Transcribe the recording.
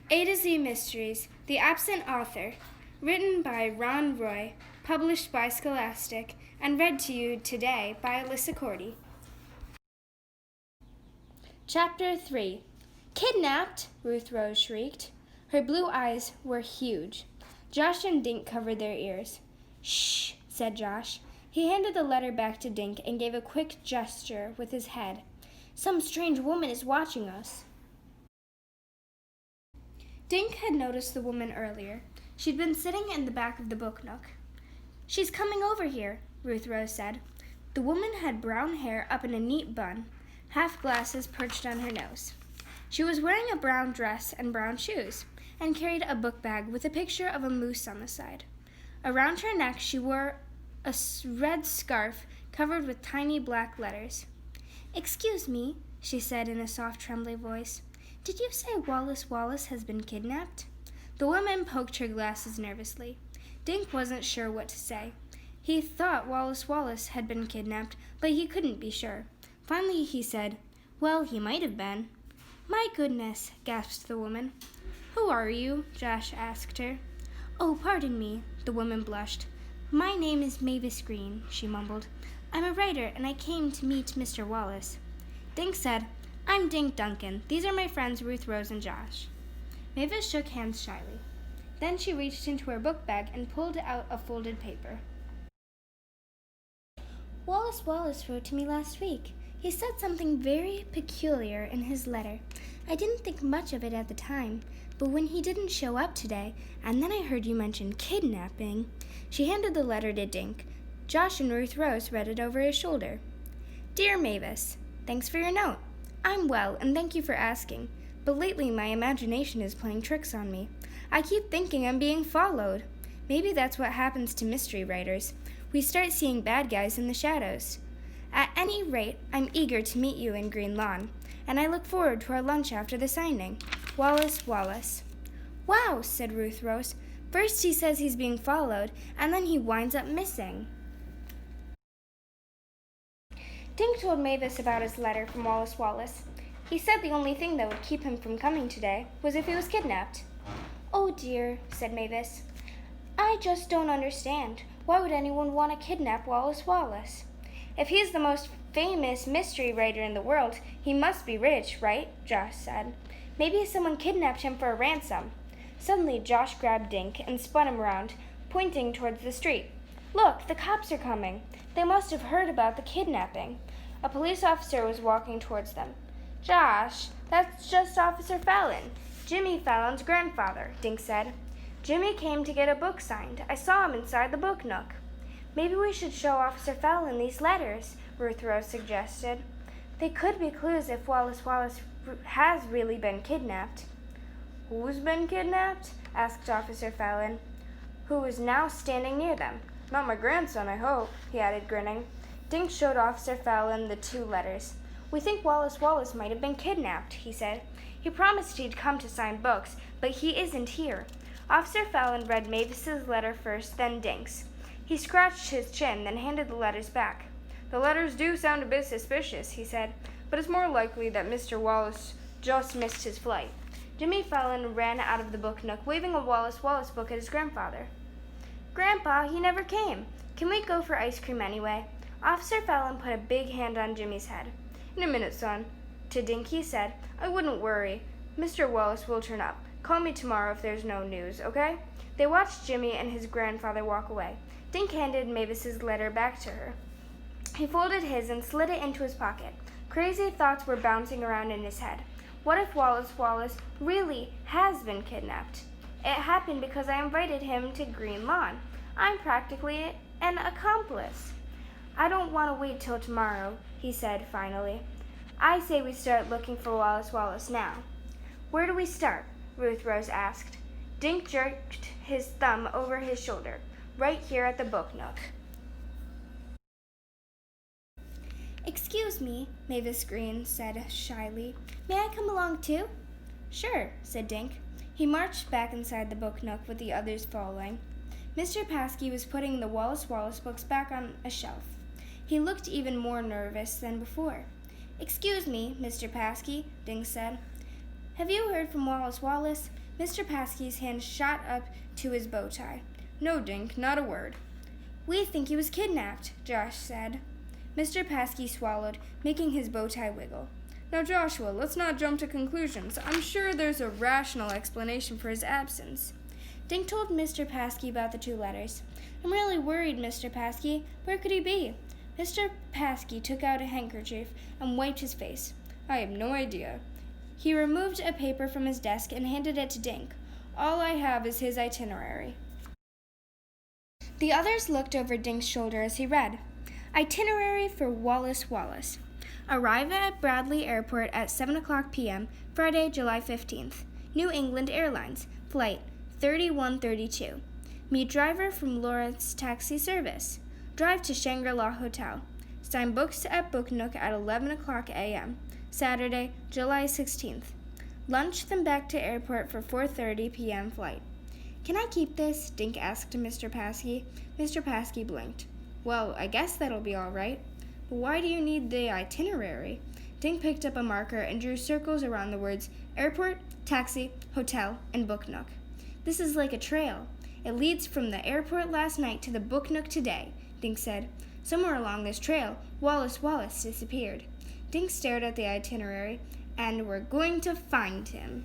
A to Z Mysteries, The Absent Author, written by Ron Roy, published by Scholastic, and read to you today by Alyssa Cordy. Chapter 3. Kidnapped! Ruth Rose shrieked. Her blue eyes were huge. Josh and Dink covered their ears. Shh, said Josh. He handed the letter back to Dink and gave a quick gesture with his head. Some strange woman is watching us. Dink had noticed the woman earlier. She'd been sitting in the back of the book nook. She's coming over here, Ruth Rose said. The woman had brown hair up in a neat bun, half glasses perched on her nose. She was wearing a brown dress and brown shoes, and carried a book bag with a picture of a moose on the side. Around her neck she wore a red scarf covered with tiny black letters. Excuse me, she said in a soft, trembling voice. Did you say Wallace Wallace has been kidnapped? The woman poked her glasses nervously. Dink wasn't sure what to say. He thought Wallace Wallace had been kidnapped, but he couldn't be sure. Finally he said, Well, he might have been. My goodness, gasped the woman. Who are you? Josh asked her. Oh, pardon me, the woman blushed. My name is Mavis Green, she mumbled. I'm a writer, and I came to meet Mr. Wallace. Dink said, I'm Dink Duncan. These are my friends Ruth Rose and Josh. Mavis shook hands shyly. Then she reached into her book bag and pulled out a folded paper. Wallace Wallace wrote to me last week. He said something very peculiar in his letter. I didn't think much of it at the time, but when he didn't show up today, and then I heard you mention kidnapping. She handed the letter to Dink. Josh and Ruth Rose read it over his shoulder. Dear Mavis, thanks for your note. I'm well, and thank you for asking, but lately my imagination is playing tricks on me. I keep thinking I'm being followed. Maybe that's what happens to mystery writers. We start seeing bad guys in the shadows. At any rate, I'm eager to meet you in Green Lawn, and I look forward to our lunch after the signing. Wallace Wallace. Wow, said Ruth Rose. First he says he's being followed, and then he winds up missing. Dink told Mavis about his letter from Wallace Wallace. He said the only thing that would keep him from coming today was if he was kidnapped. Oh dear, said Mavis. I just don't understand. Why would anyone want to kidnap Wallace Wallace? If he's the most famous mystery writer in the world, he must be rich, right? Josh said. Maybe someone kidnapped him for a ransom. Suddenly, Josh grabbed Dink and spun him around, pointing towards the street. Look, the cops are coming. They must have heard about the kidnapping. A police officer was walking towards them. Josh, that's just Officer Fallon, Jimmy Fallon's grandfather, Dink said. Jimmy came to get a book signed. I saw him inside the book nook. Maybe we should show Officer Fallon these letters, Ruth Rose suggested. They could be clues if Wallace Wallace has really been kidnapped. Who's been kidnapped? Asked Officer Fallon, who was now standing near them. Not my grandson, I hope, he added, grinning. Dink showed Officer Fallon the 2 letters. We think Wallace Wallace might have been kidnapped, he said. He promised he'd come to sign books, but he isn't here. Officer Fallon read Mavis's letter first, then Dink's. He scratched his chin, then handed the letters back. The letters do sound a bit suspicious, he said, but it's more likely that Mr. Wallace just missed his flight. Jimmy Fallon ran out of the book nook, waving a Wallace Wallace book at his grandfather. Grandpa, he never came. Can we go for ice cream anyway? Officer Fallon put a big hand on Jimmy's head. In a minute, son. To Dink he said, I wouldn't worry. Mr. Wallace will turn up. Call me tomorrow if there's no news, okay? They watched Jimmy and his grandfather walk away. Dink handed Mavis's letter back to her. He folded his and slid it into his pocket. Crazy thoughts were bouncing around in his head. What if Wallace Wallace really has been kidnapped? It happened because I invited him to Green Lawn. I'm practically an accomplice. I don't want to wait till tomorrow, he said finally. I say we start looking for Wallace Wallace now. Where do we start? Ruth Rose asked. Dink jerked his thumb over his shoulder. Right here at the book nook. Excuse me, Mavis Green said shyly. May I come along too? Sure, said Dink. He marched back inside the book nook with the others following. Mr. Paskey was putting the Wallace Wallace books back on a shelf. He looked even more nervous than before. Excuse me, Mr. Paskey, Dink said. Have you heard from Wallace Wallace? Mr. Paskey's hand shot up to his bow tie. No, Dink, not a word. We think he was kidnapped, Josh said. Mr. Paskey swallowed, making his bow tie wiggle. Now, Joshua, let's not jump to conclusions. I'm sure there's a rational explanation for his absence. Dink told Mr. Paskey about the 2 letters. I'm really worried, Mr. Paskey. Where could he be? Mr. Paskey took out a handkerchief and wiped his face. I have no idea. He removed a paper from his desk and handed it to Dink. All I have is his itinerary. The others looked over Dink's shoulder as he read. Itinerary for Wallace Wallace. Arrive at Bradley Airport at 7:00 p.m., Friday, July 15th. New England Airlines, flight 3132. Meet driver from Lawrence Taxi Service. Drive to Shangri-La Hotel. Sign books at Book Nook at 11:00 a.m., Saturday, July 16th. Lunch, then back to airport for 4:30 p.m. flight. Can I keep this? Dink asked Mr. Paskey. Mr. Paskey blinked. Well, I guess that'll be all right. But why do you need the itinerary? Dink picked up a marker and drew circles around the words airport, taxi, hotel, and Book Nook. This is like a trail. It leads from the airport last night to the Book Nook today, Dink said. Somewhere along this trail, Wallace Wallace disappeared. Dink stared at the itinerary, and we're going to find him.